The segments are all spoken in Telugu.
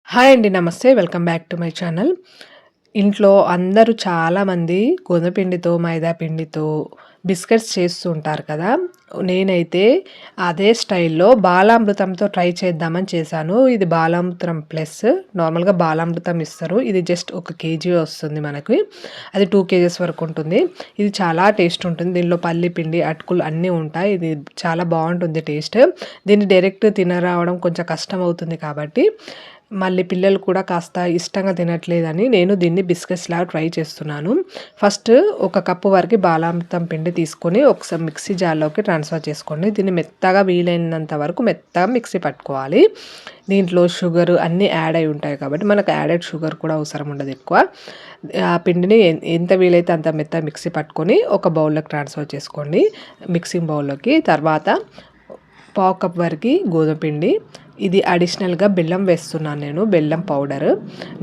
హాయ్ అండి. నమస్తే. Welcome back to my channel. ఇంట్లో అందరూ చాలామంది గోధుమ పిండితో, మైదా పిండితో బిస్కెట్స్ చేస్తూ ఉంటారు కదా! నేనైతే అదే స్టైల్‌లో బాలామృతంతో ట్రై చేద్దామని చేశాను. ఇది బాలామృతం ప్లస్ నార్మల్‌గా బాలామృతం ఇస్తారు. ఇది జస్ట్ 1 కేజీ వస్తుంది మనకి. అది 2 కేజెస్ వరకు ఉంటుంది. ఇది చాలా టేస్ట్ ఉంటుంది. దీనిలో పల్లి పిండి, అటుకులు అన్నీ ఉంటాయి. ఇది చాలా బావుంటుంది టేస్ట్. దీన్ని డైరెక్ట్ తినరావడం కొంచెం కష్టమవుతుంది కాబట్టి మళ్ళీ పిల్లలు కూడా కాస్త ఇష్టంగా తినట్లేదని నేను దీన్ని బిస్కెట్స్‌లాగా ట్రై చేస్తున్నాను. ఫస్ట్ ఒక కప్పు వరకు బాలామృతం పిండి తీసుకొని ఒకసారి మిక్సీ జార్‌లోకి ట్రాన్స్‌ఫర్ చేసుకోండి. దీన్ని మెత్తగా వీలైనంత వరకు మెత్తగా మిక్సీ పట్టుకోవాలి. దీంట్లో షుగర్ అన్నీ యాడ్ అయి ఉంటాయి కాబట్టి మనకు యాడెడ్ షుగర్ కూడా అవసరం ఉండదు ఎక్కువ. ఆ పిండిని ఎంత వీలైతే అంత మెత్తగా మిక్సీ పట్టుకొని ఒక బౌల్‌లోకి ట్రాన్స్‌ఫర్ చేసుకోండి. మిక్సింగ్ బౌల్‌లోకి. తర్వాత పావు కప్ వరకు గోధుమ పిండి, ఇది అడిషనల్‌గా బెల్లం వేస్తున్నాను నేను. బెల్లం పౌడర్.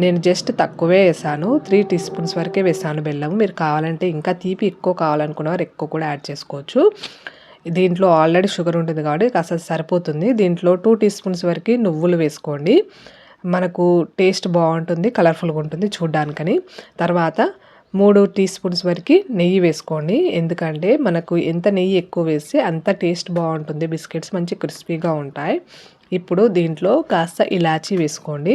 నేను జస్ట్ తక్కువే వేసాను. 3 టీ స్పూన్స్ వరకే వేసాను బెల్లం. మీరు కావాలంటే ఇంకా తీపి ఎక్కువ కావాలనుకున్నవారు ఎక్కువ కూడా యాడ్ చేసుకోవచ్చు. దీంట్లో ఆల్రెడీ షుగర్ ఉంటుంది కాబట్టి కాస్త సరిపోతుంది. దీంట్లో 2 టీ స్పూన్స్ వరకు నువ్వులు వేసుకోండి. మనకు టేస్ట్ బాగుంటుంది, కలర్ఫుల్‌గా ఉంటుంది చూడ్డానికని. తర్వాత 3 టీ స్పూన్స్ వరకు నెయ్యి వేసుకోండి. ఎందుకంటే మనకు ఎంత నెయ్యి ఎక్కువ వేస్తే అంత టేస్ట్ బాగుంటుంది. బిస్కెట్స్ మంచి క్రిస్పీగా ఉంటాయి. ఇప్పుడు దీంట్లో కాస్త ఇలాచీ వేసుకోండి.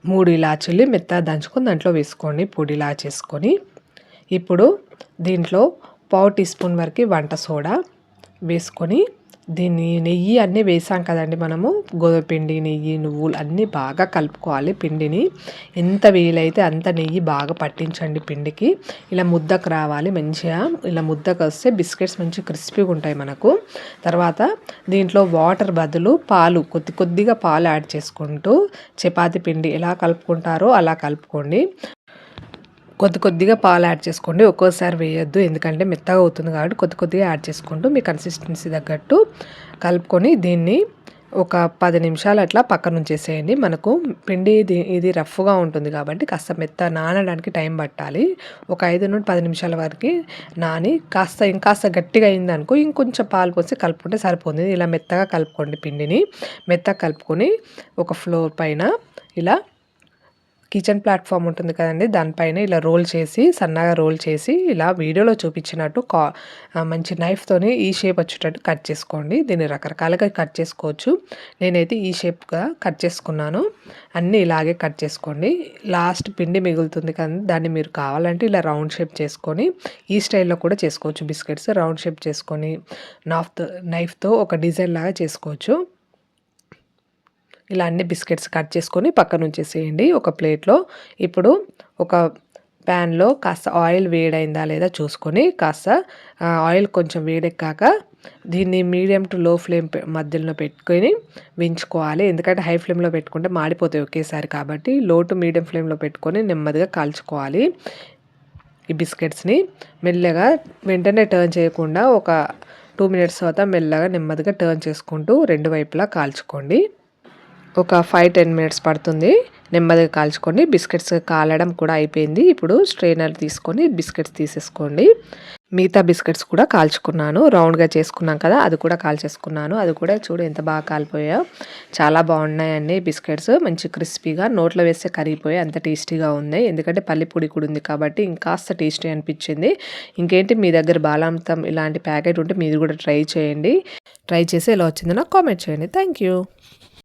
3 ఇలాచీలు మెత్తగా దంచుకొని దాంట్లో వేసుకోండి. పొడిలా చేసుకొని. ఇప్పుడు దీంట్లో పావు టీ స్పూన్ వరకు వంట సోడా వేసుకొని దీన్ని నెయ్యి అన్నీ వేసాం కదండి మనము. గోధుమ పిండి, నెయ్యి, నువ్వులు అన్నీ బాగా కలుపుకోవాలి పిండిని. ఎంత వీలైతే అంత నెయ్యి బాగా పట్టించండి పిండికి. ఇలా ముద్దకు రావాలి మంచిగా. ఇలా ముద్దకు వస్తే బిస్కెట్స్ మంచి క్రిస్పీగా ఉంటాయి మనకు. తర్వాత దీంట్లో వాటర్ బదులు పాలు కొద్దిగా పాలు యాడ్ చేసుకుంటూ చపాతీ పిండి ఎలా కలుపుకుంటారో అలా కలుపుకోండి. కొద్దిగా పాలు యాడ్ చేసుకోండి. ఒక్కోసారి వేయొద్దు, ఎందుకంటే మెత్తగా అవుతుంది కాబట్టి కొద్దిగా యాడ్ చేసుకుంటూ మీ కన్సిస్టెన్సీ తగ్గట్టు కలుపుకొని దీన్ని ఒక 10 నిమిషాలు అట్లా పక్కన ఉంచేసేయండి. మనకు పిండి ఇది రఫ్గా ఉంటుంది కాబట్టి కాస్త నానడానికి టైం పట్టాలి. ఒక 5-10 నిమిషాల వరకు నాని ఇంకాస్త గట్టిగా అయిందనుకో ఇంకొంచెం పాలు పోసి కలుపుకుంటే సరిపోతుంది. ఇలా మెత్తగా కలుపుకోండి పిండిని. మెత్తగా కలుపుకొని ఒక ఫ్లోర్ పైన ఇలా కిచెన్ ప్లాట్ఫామ్ ఉంటుంది కదండి, దానిపైన ఇలా సన్నగా రోల్ చేసి ఇలా వీడియోలో చూపించినట్టు మంచి నైఫ్తోని ఈ షేప్ వచ్చేటట్టు కట్ చేసుకోండి. దీన్ని రకరకాలుగా కట్ చేసుకోవచ్చు. నేనైతే ఈ షేప్గా కట్ చేసుకున్నాను. అన్నీ ఇలాగే కట్ చేసుకోండి. లాస్ట్ పిండి మిగులుతుంది కానీ దాన్ని మీరు కావాలంటే ఇలా రౌండ్ షేప్ చేసుకొని ఈ స్టైల్లో కూడా చేసుకోవచ్చు. బిస్కెట్స్ రౌండ్ షేప్ చేసుకొని నైఫ్తో ఒక డిజైన్ లాగా చేసుకోవచ్చు. ఇలా అన్ని బిస్కెట్స్ కట్ చేసుకొని పక్కన ఉంచేసేయండి ఒక ప్లేట్లో. ఇప్పుడు ఒక ప్యాన్లో కాస్త ఆయిల్ వేడైందా లేదా చూసుకొని కాస్త ఆయిల్ కొంచెం వేడెక్కాక దీన్ని మీడియం టు లో ఫ్లేమ్ మధ్యలో పెట్టుకొని వేయించుకోవాలి. ఎందుకంటే హై ఫ్లేమ్లో పెట్టుకుంటే మాడిపోతాయి ఒకేసారి కాబట్టి లో టు మీడియం ఫ్లేమ్లో పెట్టుకొని నెమ్మదిగా కాల్చుకోవాలి. ఈ బిస్కెట్స్ని మెల్లగా వెంటనే టర్న్ చేయకుండా ఒక 2 మినిట్స్ తర్వాత మెల్లగా నెమ్మదిగా టర్న్ చేసుకుంటూ రెండు వైపులా కాల్చుకోండి. ఒక 5-10 మినిట్స్ పడుతుంది. నెమ్మదిగా కాల్చుకోండి. బిస్కెట్స్ కాలడం కూడా అయిపోయింది. ఇప్పుడు స్ట్రైనర్ తీసుకొని బిస్కెట్స్ తీసేసుకోండి. మిగతా బిస్కెట్స్ కూడా కాల్చుకున్నాను. రౌండ్గా చేసుకున్నాం కదా, అది కూడా కాల్చేసుకున్నాను. అది కూడా చూడు ఎంత బాగా కాలిపోయాయో. చాలా బాగున్నాయండి బిస్కెట్స్. మంచి క్రిస్పీగా నోట్లో వేస్తే కరిగిపోయి అంత టేస్టీగా ఉన్నాయి. ఎందుకంటే పల్లి పొడి కూడా ఉంది కాబట్టి ఇంకాస్త టేస్టీ అనిపించింది. ఇంకేంటి మీ దగ్గర బాలామృతం ఇలాంటి ప్యాకెట్ ఉంటే మీరు కూడా ట్రై చేయండి. ట్రై చేసి ఎలా వచ్చిందో నాకు కామెంట్ చేయండి. Thank you.